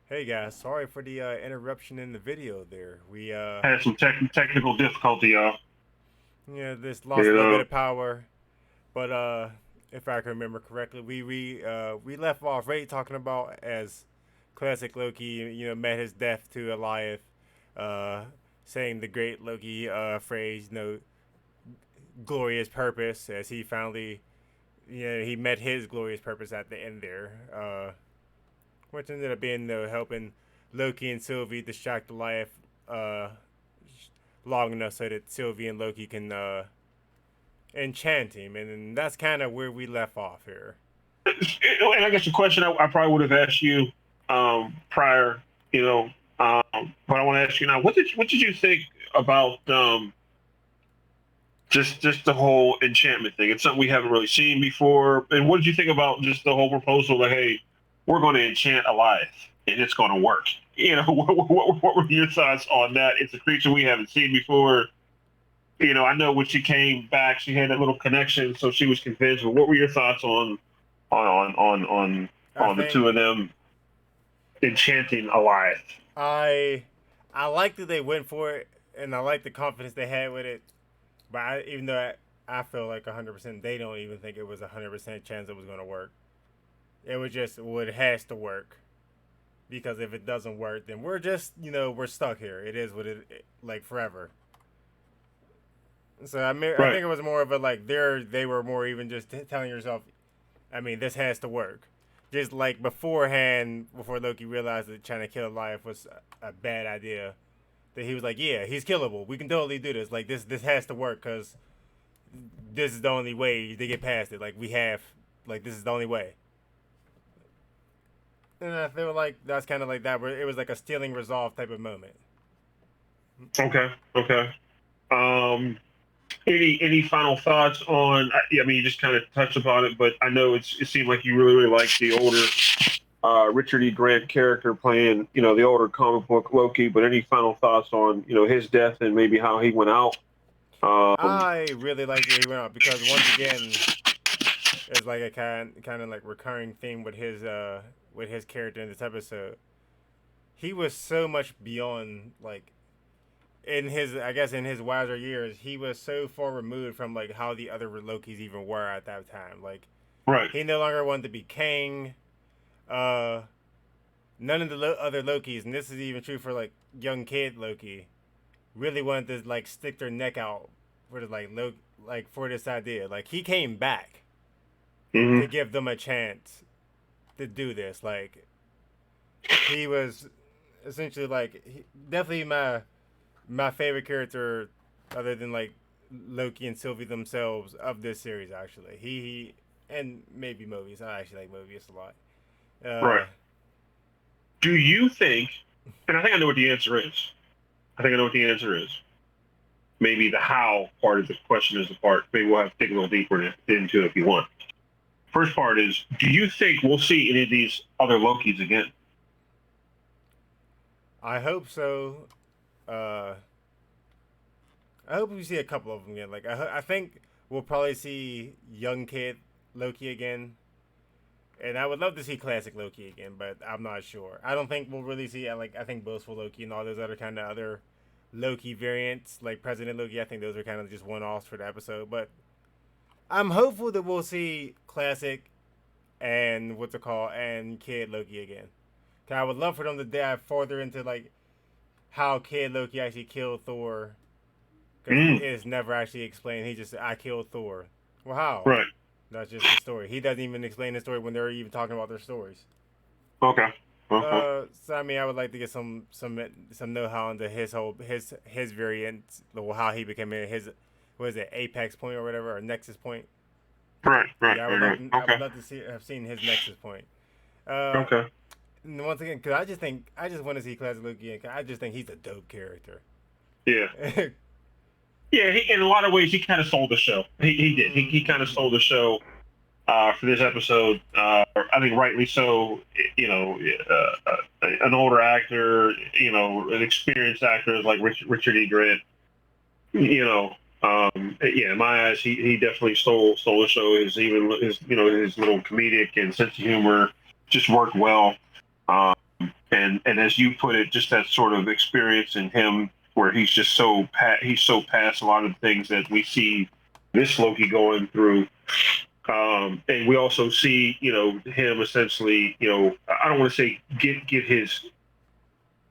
Hey guys, sorry for the interruption in the video there. Had some technical difficulty, y'all. This lost You a little bit know, of power, but if I can remember correctly, we left off right talking about as classic Loki, met his death to Eliath, uh, saying the great Loki phrase, glorious purpose, as he finally, he met his glorious purpose at the end there, which ended up being helping Loki and Sylvie distract Eliath uh, long enough so that Sylvie and Loki can enchant him, and that's kind of where we left off here. and I guess the question I probably would have asked you prior, you know, but I want to ask you now. What did you think about just the whole enchantment thing? It's something we haven't really seen before. And what did you think about just the whole proposal that hey, we're going to enchant Elias and it's going to work? What were your thoughts on that? It's a creature we haven't seen before. I know when she came back, she had that little connection, so she was convinced. But what were your thoughts on on on I on the two think of them enchanting Elias? I I like that they went for it, and I like the confidence they had with it. But even though I feel like 100%, they don't even think it was 100% chance it was going to work. It was just it has to work because if it doesn't work, then we're just we're stuck here. It is what like forever. So I Right. think it was more of a like they were more even just telling yourself, I mean, this has to work. Just like beforehand, before Loki realized that trying to kill life was a bad idea, that he was like, yeah, he's killable. We can totally do this. Like this has to work because this is the only way to get past it. Like we have, like this is the only way. And I feel like that's kind of like that, where it was like a stealing resolve type of moment. Okay. Okay. Um. Any final thoughts on? I mean, you just kind of touched upon it, but I know it seemed like you really liked the older Richard E. Grant character playing, the older comic book Loki. But any final thoughts on, his death and maybe how he went out? Um, I really liked where he went out because once again, it's like a kind of like recurring theme with his character in this episode. He was so much beyond like in his I guess in his wiser years, he was so far removed from like how the other Lokis even were at that time. Like right. he no longer wanted to be king. Uh, None of the other Lokis, and this is even true for like young kid Loki, really wanted to like stick their neck out for the like for this idea. Like he came back to Hmm. give them a chance to do this. Like he was essentially like definitely my favorite character, other than like Loki and Sylvie themselves of this series. Actually, he and maybe Mobius. I actually like Mobius a lot. Right. Uh, Do you think? And I think I know what the answer is. I think I know what the answer is. Maybe the how part of the question is the part. Maybe we'll have to dig a little deeper into it if you want. First part is, do you think we'll see any of these other Lokis again? I hope so. Uh, I hope we see a couple of them again. Like I think we'll probably see young kid Loki again, and I would love to see classic Loki again, but I'm not sure. I don't think we'll really see I think boastful Loki and all those other kind of other Loki variants like President Loki. I think those are kind of just one offs for the episode, but I'm hopeful that we'll see classic and what's it called and kid Loki again. 'Cause I would love for them to dive further into like how kid Loki actually killed Thor, because Mm, it's never actually explained. He just I killed Thor. Well, how? right. That's just the story. He doesn't even explain the story when they're even talking about their stories. Okay. Okay. So I mean, I would like to get some know how into his whole his variant, how he became his what is it, apex point or whatever, or nexus point. Right. Right. Yeah, Right. Right. I would Okay. love to see have seen his nexus point. Uh, Okay. and once again, because I just want to see Classic Luke again. 'Cause I just think he's a dope character. Yeah. Yeah. In a lot of ways, he kind of sold the show. He did. He kind of Mm-hmm. sold the show for this episode. I think rightly so. An older actor, an experienced actor like Richard E. Grant. You know, yeah, in my eyes, he definitely stole the show. His little comedic and sense of humor just worked well. Um, and as you put it, just that sort of experience in him where he's just he's so past a lot of the things that we see this Loki going through. And we also see, him essentially, I don't want to say get his,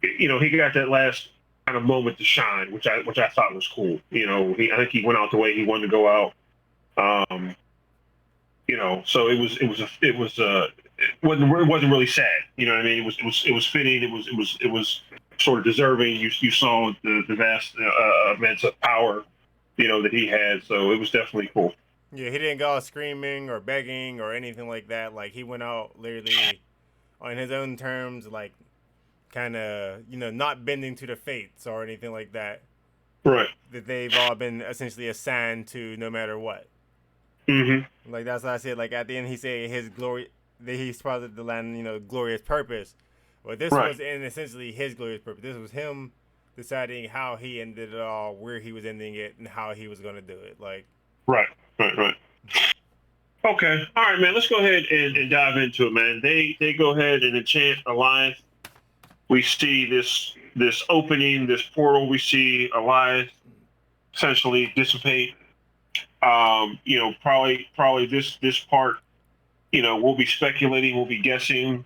he got that last kind of moment to shine, which I thought was cool. I think he went out the way he wanted to go out. Um, so it wasn't really sad. You know what I mean? It was fitting. It was sort of deserving. You saw the vast immense of power, that he had. So it was definitely cool. Yeah, he didn't go out screaming or begging or anything like that. Like he went out literally on his own terms, like kind of not bending to the fates or anything like that. Right. That they've all been essentially assigned to no matter what. Mm-hmm. Like that's what I said. Like at the end, he said his glory that he's spotted the land, glorious purpose. Well, this Right. was in essentially his glorious purpose. This was him deciding how he ended it all, where he was ending it, and how he was going to do it. Like, Right. Right. Right. Okay. All right, man. Let's go ahead and dive into it, man. They go ahead and enchant Alliance. We see this opening, this portal. We see Alliance essentially dissipate. Probably this part, we'll be speculating, we'll be guessing.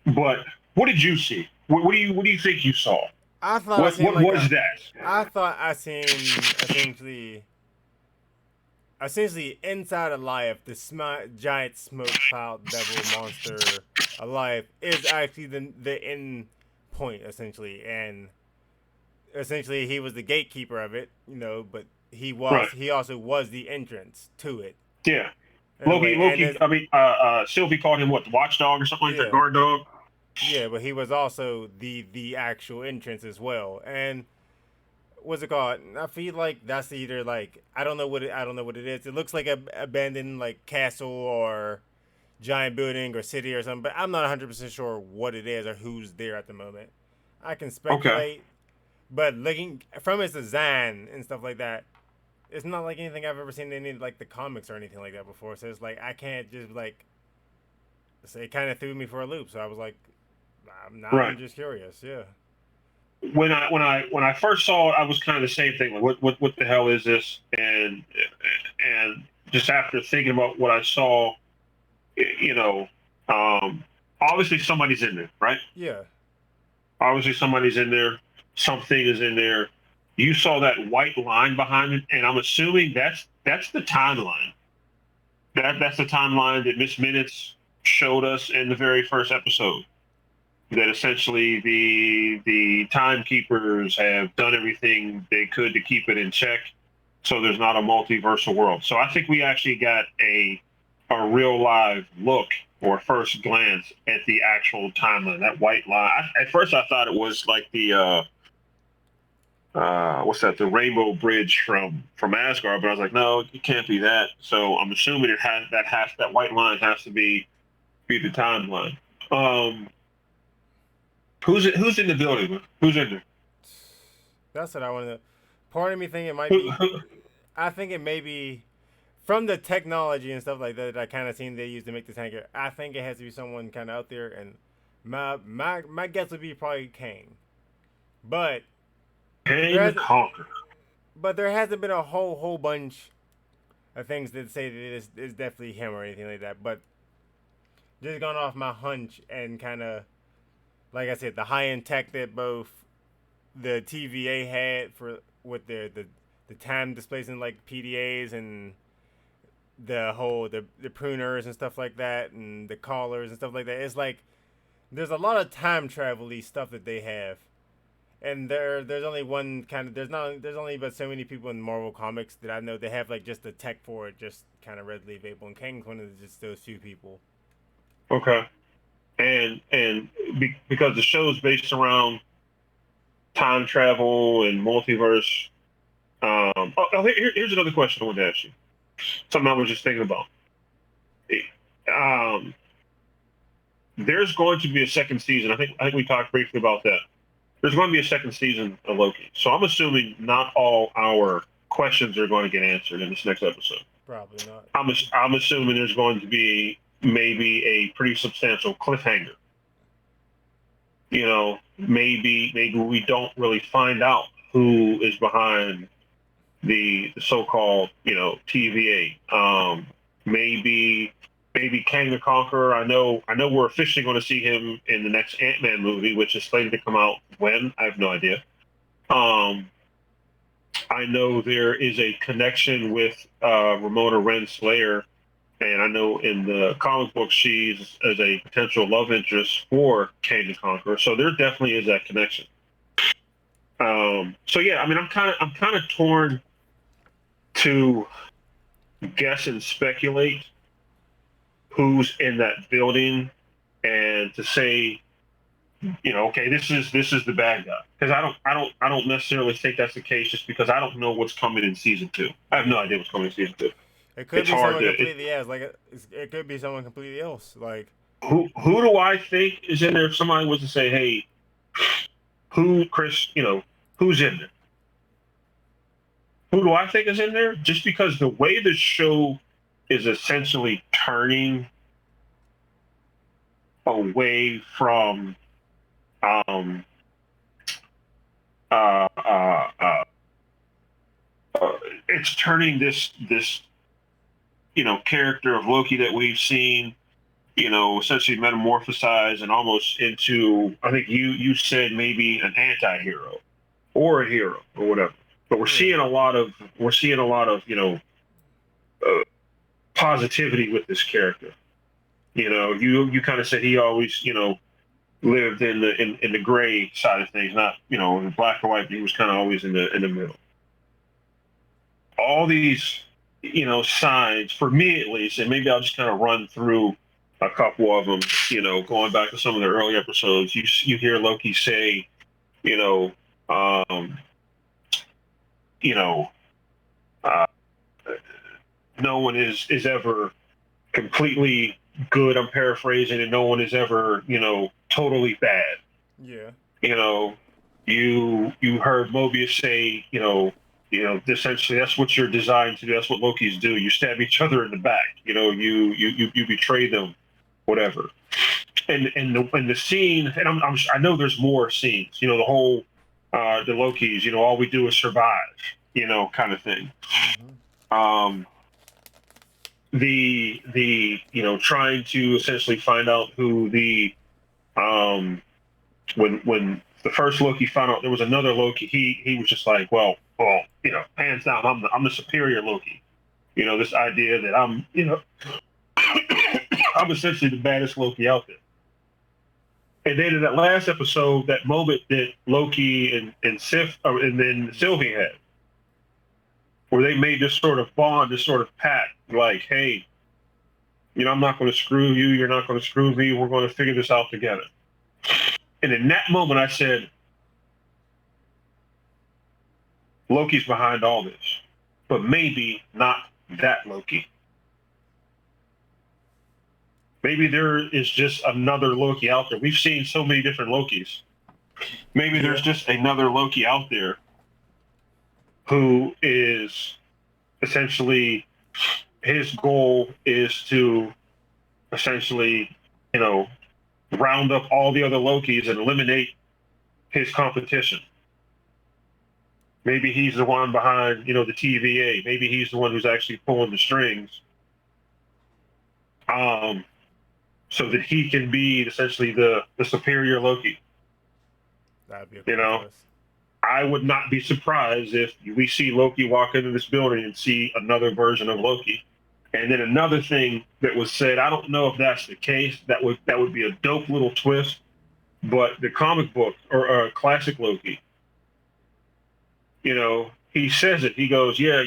But what did you see? What do you think you saw? I thought I seen What like was a, that? I thought I seen essentially inside of life, the giant smoke cloud devil monster alive is actually the end point essentially, and essentially he was the gatekeeper of it, but Right. he also was the entrance to it Yeah. in a Loki. way, and Loki. it's, I mean, Sylvie called him what, the Watchdog or something like that, yeah, guard dog. yeah, but he was also the actual entrance as well, and what's it called? I feel like that's either like I don't know what it is. It looks like a abandoned like castle or giant building or city or something, but I'm not 100% sure what it is or who's there at the moment. I can Okay. speculate, but looking from its design and stuff like that, it's not like anything I've ever seen in any like the comics or anything like that before. So it's like I can't just like say it kind of threw me for a loop. So I was like, I'm Right. just curious. Yeah. When I first saw it, I was kind of the same thing. Like, what the hell is this? And just after thinking about what I saw, you know, um, obviously somebody's in there, right? Yeah. Obviously somebody's in there. Something is in there. You saw that white line behind it, and I'm assuming that's the timeline. That's the timeline that Miss Minutes showed us in the very first episode. That essentially the timekeepers have done everything they could to keep it in check, so there's not a multiversal world. So I think we actually got a real live look or first glance at the actual timeline. That white line. At first, I thought it was like the what's that? The Rainbow Bridge from Asgard, but I was like, no, it can't be that. So I'm assuming that white line has to be the timeline. Um, who's in the building? Who's in there? That's what I want to. Part of me think it might Who, be. who, I think it may be from the technology and stuff like that I kind of seen they used to make the tanker. I think it has to be someone kind of out there, and my guess would be probably Kang. But there Kang the hasn't Conqueror. there hasn't been a whole bunch of things that say that it's definitely him or anything like that. But just going off my hunch and kind of like I said, the high end tech that both the TVA had for with the time displacing like PDAs and the pruners and stuff like that and the collars and stuff like that. It's like there's a lot of time travel stuff that they have. And there's only one kind of there's only but so many people in Marvel comics that I know they have like just the tech for it just kind of readily available. And Kang's one of just those few people. Okay, and because the show's based around time travel and multiverse. Here's another question I want to ask you. Something I was just thinking about. Um, there's going to be a second season. I think we talked briefly about that. There's going to be a second season of Loki. So I'm assuming not all our questions are going to get answered in this next episode. Probably not. I'm assuming there's going to be maybe a pretty substantial cliffhanger. maybe we don't really find out who is behind the so-called TVA. Maybe Kang the Conqueror. I know we're officially going to see him in the next Ant-Man movie, which is slated to come out when, I have no idea. Um, I know there is a connection with Ramona Renslayer, and I know in the comic book she's as a potential love interest for Kang the Conqueror. So there definitely is that connection. So yeah, I mean, I'm kind of torn to guess and speculate who's in that building, and to say, okay, this is the bad guy, because I don't necessarily think that's the case, just because I don't know what's coming in season two. I have no Yeah. idea what's coming in season two. It could It's be hard someone to completely else. Like it could be someone completely else. Like who do I think is in there? If somebody was to say, hey, who Chris, who's in there? Who do I think is in there? Just because the way the show is essentially turning away from um uh uh, uh, it's turning this character of Loki that we've seen, essentially metamorphosized and almost into, I think you said, maybe an anti-hero or a hero or whatever. But we're yeah, seeing a lot of uh, positivity with this character. You kind of said he always lived in the gray side of things, not in the black or white. He was kind of always in the middle. All these signs, for me at least, and maybe I'll just kind of run through a couple of them. Going back to some of the early episodes, you hear Loki say, you know, um, you know, uh, no one is ever completely good. I'm paraphrasing, and no one is ever totally bad. yeah, You know, you heard Mobius say, essentially that's what you're designed to do. That's what Loki's do. You stab each other in the back. You betray them, whatever. And the scene, and I know there's more scenes. The whole the Lokis. All we do is survive. Kind of thing. hmm Um, the trying to essentially find out who the when the first Loki found out there was another Loki, he was just like, well, hands down, I'm the superior Loki. This idea that I'm essentially the baddest Loki out there. And then in that last episode, that moment that Loki and Sif, and then Sylvie had, where they made this sort of bond, this sort of pact, like, hey, I'm not going to screw you, you're not going to screw me, we're going to figure this out together. And in that moment, I said, Loki's behind all this, but maybe not that Loki. Maybe there is just another Loki out there. We've seen so many different Lokis. Maybe there's yeah, just another Loki out there who is essentially, his goal is to essentially, you know, round up all the other Lokis and eliminate his competition. Maybe he's the one behind, the TVA. Maybe he's the one who's actually pulling the strings, um, so that he can be essentially the superior Loki. that'd be a You cool know, twist. I would not be surprised if we see Loki walk into this building and see another version of Loki. And then another thing that was said, I don't know if that's the case. That would be a dope little twist. But the comic book or classic Loki, he says it. He goes, "Yeah,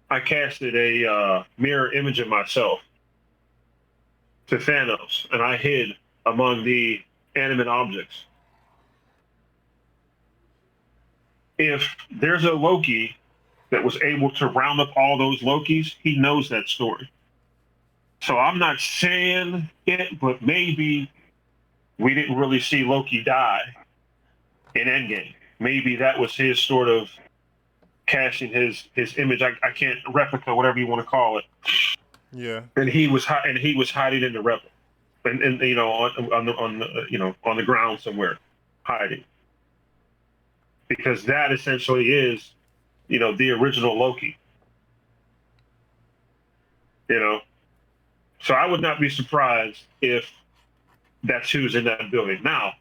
I casted a mirror image of myself to Thanos, and I hid among the animate objects." If there's a Loki that was able to round up all those Lokis, he knows that story. So I'm not saying it, but maybe we didn't really see Loki die in Endgame. Maybe that was his sort of casting his image. I can't replica, whatever you want to call it. Yeah, And he was hiding in the Rebel. and on the ground somewhere, hiding, because that essentially is the original Loki. You know, so I would not be surprised if that's who's in that building now.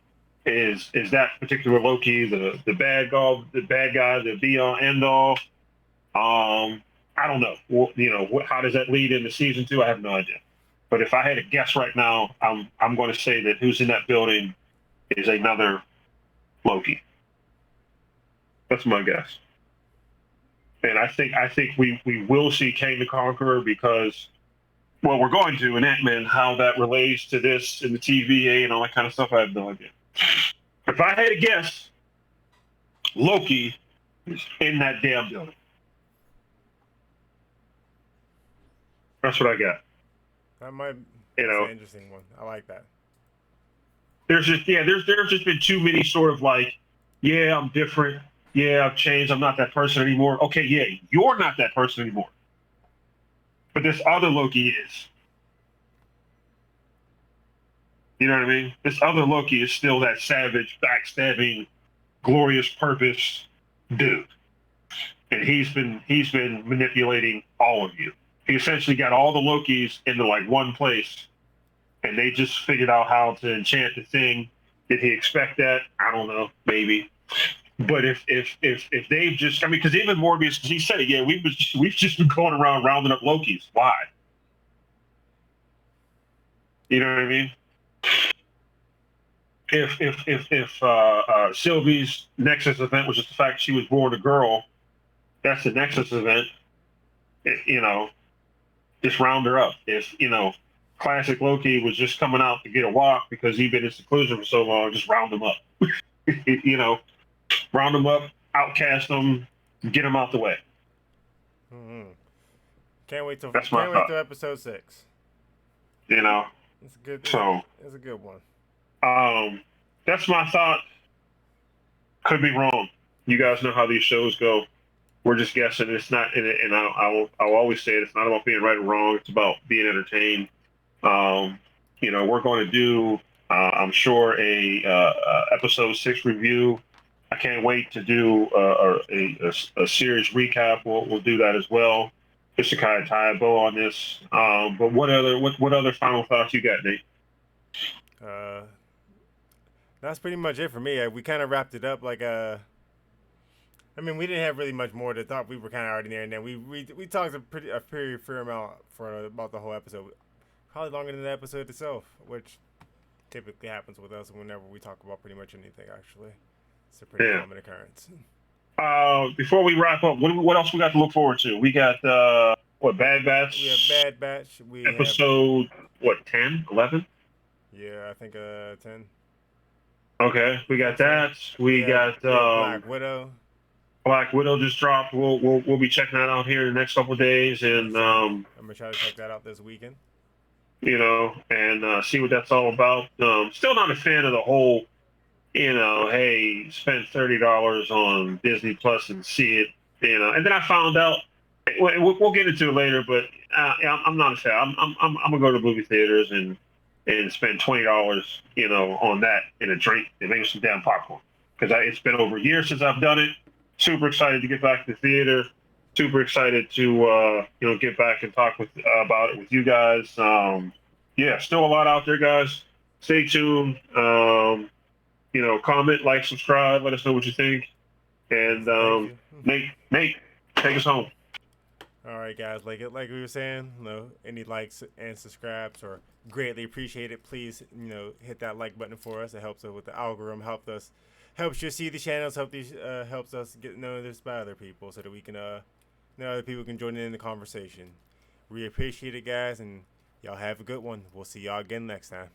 Is that particular Loki the bad guy, the be all end all? I don't know. Well, how does that lead into season two? I have no idea. But if I had to guess right now, I'm going to say that who's in that building is another Loki. That's my guess. And I think we will see Kang the Conqueror because, well, we're going to in Ant-Man. How that relates to this in the TVA and all that kind of stuff, I have no idea. If I had to guess, Loki is in that damn building. That's what I got. That might. You That's know, an interesting one. I like that. there's just been too many sort of like, yeah, I'm different. Yeah, I've changed. I'm not that person anymore. Okay, yeah, you're not that person anymore. But this other Loki is. You know what I mean? This other Loki is still that savage, backstabbing, glorious purpose dude. And he's been manipulating all of you. He essentially got all the Lokis into like one place, and they just figured out how to enchant the thing. Did he expect that? I don't know, maybe. But if they've just, I mean, because even Morbius, he said it, yeah, we've just been going around rounding up Lokis. Why? You know what I mean? If Sylvie's Nexus event was just the fact she was born a girl, that's the Nexus event. Just round her up. If classic Loki was just coming out to get a walk because he'd been in seclusion for so long, just round him up. you know, round him up, outcast him, get him out the way. Mm-hmm. Can't wait till That's my thought. episode 6. It's a good. So it's a good one. That's my thought. Could be wrong. You guys know how these shows go. We're just guessing. It's not, and I'll always say it. It's not about being right or wrong. It's about being entertained. We're going to do, I'm sure, a episode 6 review. I can't wait to do a series recap. We'll do that as well, just to kind of tie a bow on this. But what other final thoughts you got, Nate? That's pretty much it for me. We kind of wrapped it up like I mean, we didn't have really much more to talk. We were kind of already there, and then we talked a pretty fair amount for about the whole episode. Probably longer than the episode itself, which typically happens with us whenever we talk about pretty much anything. Actually, it's a pretty common occurrence. Before we wrap up, what else we got to look forward to? We got Bad Batch. We have Bad Batch. Episode 10, 11? Yeah, I think 10. Okay, we got that. We got Black Widow. Black Widow just dropped. We'll be checking that out here in the next couple of days, and I'm gonna try to check that out this weekend. And see what that's all about. Still not a fan of the whole, hey, spend $30 on Disney Plus and see it, And then I found out. We'll get into it later, but I'm not a fan. I'm gonna go to movie theaters and spend $20, on that and a drink and maybe some damn popcorn, because it's been over a year since I've done it. Super excited to get back to the theater. Super excited to get back and talk about it with you guys. Still a lot out there, guys. Stay tuned. Comment, like, subscribe. Let us know what you think. And Nate, take us home. All right, guys. Like we were saying, any likes and subscribes are greatly appreciated. Please, hit that like button for us. It helps us with the algorithm. Helps you see the channels. Helps us get noticed by other people, so that we can other people can join in the conversation. We appreciate it, guys, and y'all have a good one. We'll see y'all again next time.